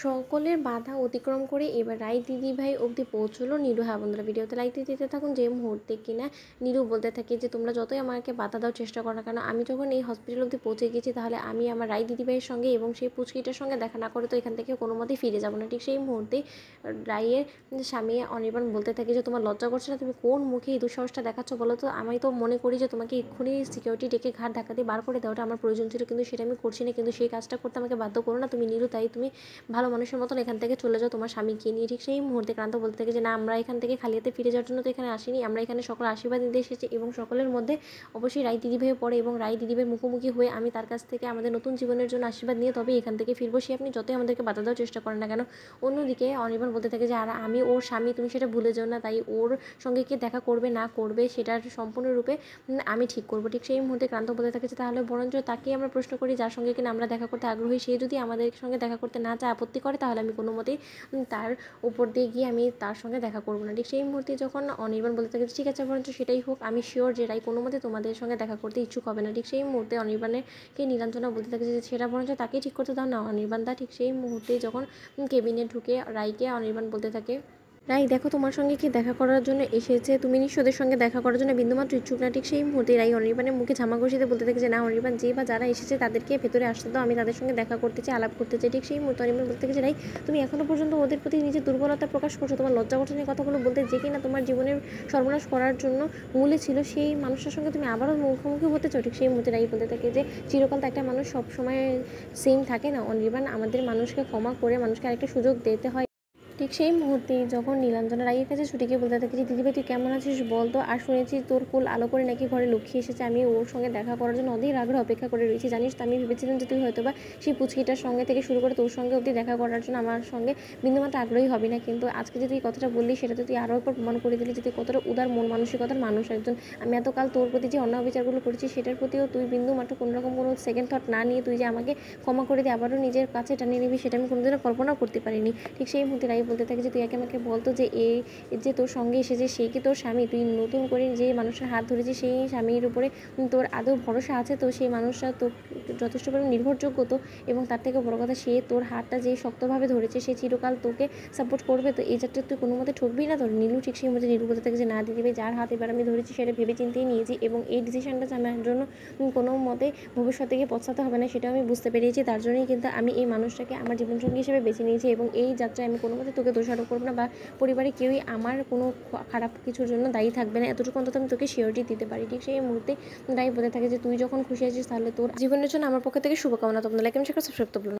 সকলের বাধা অতিক্রম করে এবার রাই দিদিভাই অবধি পৌঁছলো নীরু। হ্যাঁ বন্ধুরা, ভিডিওতে লাইক দিতে থাকুন। যে মুহূর্তে কিনা নীরু বলতে থাকে যে তোমরা যতই আমাকে বাধা দেওয়ার চেষ্টা করো না কেন, আমি যখন এই হসপিটাল অবধি পৌঁছে গেছি তাহলে আমি আমার রাই দিদিভাইয়ের সঙ্গে এবং সেই পুচকিটার সঙ্গে দেখা না করে তো এখান থেকে কোনো মতেই ফিরে যাবো না। ঠিক সেই মুহূর্তেই রাইয়ের স্বামী অনির্বাণ বলতে থাকে যে তোমার লজ্জা করছে না? তুমি কোন মুখে এই দুঃসাহসটা দেখাচ্ছ বলো তো? আমি তো মনে করি যে তোমাকে এক্ষুনি সিকিউরিটি ডেকে ঘাট ধাক্কা দিয়ে বার করে দেওয়াটা আমার প্রয়োজন ছিল, কিন্তু সেটা আমি করছি না। কিন্তু সেই কাজটা করতে আমাকে বাধ্য করো না তুমি নীরু, তাই তুমি ভালো মানুষের মতন এখান থেকে চলে যাও তোমার স্বামীকে নিয়ে। ঠিক সেই মুহূর্তে ক্রান্ত বলতে থাকে যে না, আমরা এখান থেকে খালি হাতে ফিরে যাওয়ার জন্য তো এখানে আসিনি, আমরা এখানে সকলের আশীর্বাদ নিতে এসেছি। এবং সকলের মধ্যে অবশ্যই রাই দিদিভাই পড়ে এবং রাই দিদিভাইয়ের মুখোমুখি হয়ে আমি তার কাছ থেকে আমাদের নতুন জীবনের জন্য আশীর্বাদ নিয়ে তবে এখান থেকে ফিরবো। সে আপনি যতই আমাদেরকে বাধা দেওয়ার চেষ্টা করেন না কেন। অন্যদিকে অনির্বাণ বলতে থাকে যে আর আমি ওর স্বামী, তুমি সেটা ভুলে যাও না, তাই ওর সঙ্গে কে দেখা করবে না করবে সেটার সম্পূর্ণরূপে আমি ঠিক করবো। ঠিক সেই মুহূর্তে ক্রান্ত বলতে থাকে যে তাহলে বরঞ্চ তাকেই আমরা প্রশ্ন করি যার সঙ্গে কিনা আমরা দেখা করতে আগ্রহী। সে যদি আমাদের সঙ্গে দেখা করতে না চায়, আপত্তি করে, তাহলে আমি কোনো মতেই তার উপর দিয়ে গিয়ে আমি তার সঙ্গে দেখা করবো না। ঠিক সেই মুহূর্তে যখন অনির্বাণ বলতে থাকে ঠিক আছে বরঞ্চ সেটাই হোক, আমি শিওর যে রাই কোনো মতে তোমাদের সঙ্গে দেখা করতে ইচ্ছুক হবে না। ঠিক সেই মুহূর্তে অনির্বাণকে নীলাঞ্জনা বলতে থাকে যে সেটা বরঞ্চ তাকেই ঠিক করতে দাও না অনির্বাণ দা। ঠিক সেই মুহূর্তে যখন কেবিনে ঢুকে রাইকে অনির্বাণ বলতে থাকে রাই দেখো তোমার সঙ্গে কি দেখা করার জন্য এসেছে, তুমি নিশ্চয় ওদের সঙ্গে দেখা করার জন্য বিন্দুমাত্র ইচ্ছুক না। ঠিক সেই মুহূর্তে রাই অনির্বাণের মুখে ঝামা ঘষিতে বলতে থাকে যে না অনির্বাণ, যে বা যারা এসেছে তাদেরকে ভেতরে আসতে দাও, আমি তাদের সঙ্গে দেখা করতে চাই, আলাপ করতে চাই। ঠিক সেই মুহূর্তে অনির্বাণ বলতে থাকে যে রাই তুমি এখনো পর্যন্ত ওদের প্রতি নিজের দুর্বলতা প্রকাশ করছো, তোমার লজ্জা করছে না কথাগুলো বলতে, যে কিনা তোমার জীবনের সর্বনাশ করার জন্য মূলে ছিল, সেই মানুষের সঙ্গে তুমি আবারও মুখোমুখি হতে চাও। ঠিক সেই মুহূর্তে রাই বলতে থাকে যে চিরকাল তো একটা মানুষ সবসময় সেম থাকে না অনির্বাণ, আমাদের মানুষকে ক্ষমা করে মানুষকে আরেকটা সুযোগ দিতে হয়। ঠিক সেই মুহূর্তে যখন নীলাঞ্জনা রাইয়ের কাছে ছুটে গিয়ে বলতে থাকে যে দিদিভাই তুই কেমন আছিস বল তো, আর শুনেছি তোর কোল আলো করে নাকি ঘরে লক্ষ্মী এসেছে, আমি ওর সঙ্গে দেখা করার জন্য অধীর আগ্রহে অপেক্ষা করে রয়েছি। জানিস তো আমি ভেবেছিলাম যে তুই হয়তো বা সেই পুচকিটার সঙ্গে থেকে শুরু করে তোর সঙ্গে অবধি দেখা করার জন্য আমার সঙ্গে বিন্দুমাত্র আগ্রহী হবি না, কিন্তু আজকে যে তুই কথাটা বললি সেটাতে তুই আরও একবার প্রমাণ করে দিলি যে তুই কতটা উদার মন মানসিকতার মানুষ একজন। আমি এতকাল তোর প্রতি যে অন্যায় বিচারগুলো করেছি সেটার প্রতিও তুই বিন্দুমাত্র কোনোরকম কোনো সেকেন্ড থট না নিয়ে তুই যে আমাকে ক্ষমা করে দিয়ে আবারও নিজের কাছে টানিয়ে নিবি সেটা আমি কোনোদিনও কল্পনাও করতে পারিনি। ঠিক সেই মুহূর্তে রাই বলতে থাকে যে তুই আমাকে বলতো যে এই যে তোর সঙ্গে এসেছে সেই কি তোর স্বামী? তুই নতুন করে যে মানুষের হাত ধরেছিস সেই স্বামীর উপরে তোর আদৌ ভরসা আছে তো? সেই মানুষটা তোর যথেষ্ট পরিমাণ নির্ভরযোগ্য তো? এবং তার থেকে বড় কথা, সে তোর হাতটা যে শক্তভাবে ধরেছে সে চিরকাল তোকে সাপোর্ট করবে তো? এই যাত্রা তুই কোনো মতে ঠকবি না তো? নীলু ঠিক সেই মধ্যে নীলু বলতে থাকে যে না দিদিভাই, যার হাত এবার আমি ধরেছি সেটা ভেবে চিন্তেই নিয়েছি এবং এই ডিসিশনটা যে আমার জন্য কোনো মতে ভবিষ্যতে গিয়ে পছাতে হবে না সেটাও আমি বুঝতে পেরেছি। তার জন্যই কিন্তু আমি এই মানুষটাকে আমার জীবনসঙ্গী হিসেবে বেছে নিয়েছি এবং এই যাত্রায় আমি কোনো মতে তোকে দোষারোপ করবো না বা পরিবারে কেউই আমার কোনো খারাপ কিছুর জন্য দায়ী থাকবে না, এতটুকু অন্তত আমি তোকে সিওরিটি দিতে পারি। ঠিক সেই মুহূর্তে দায়ী বলতে থাকে যে তুই যখন খুশি আছিস তাহলে তোর জীবনের জন্য আমার পক্ষ থেকে শুভকামনা। তোমরা লাইক এবং শেয়ার সাবস্ক্রাইব করতে ভুলো না।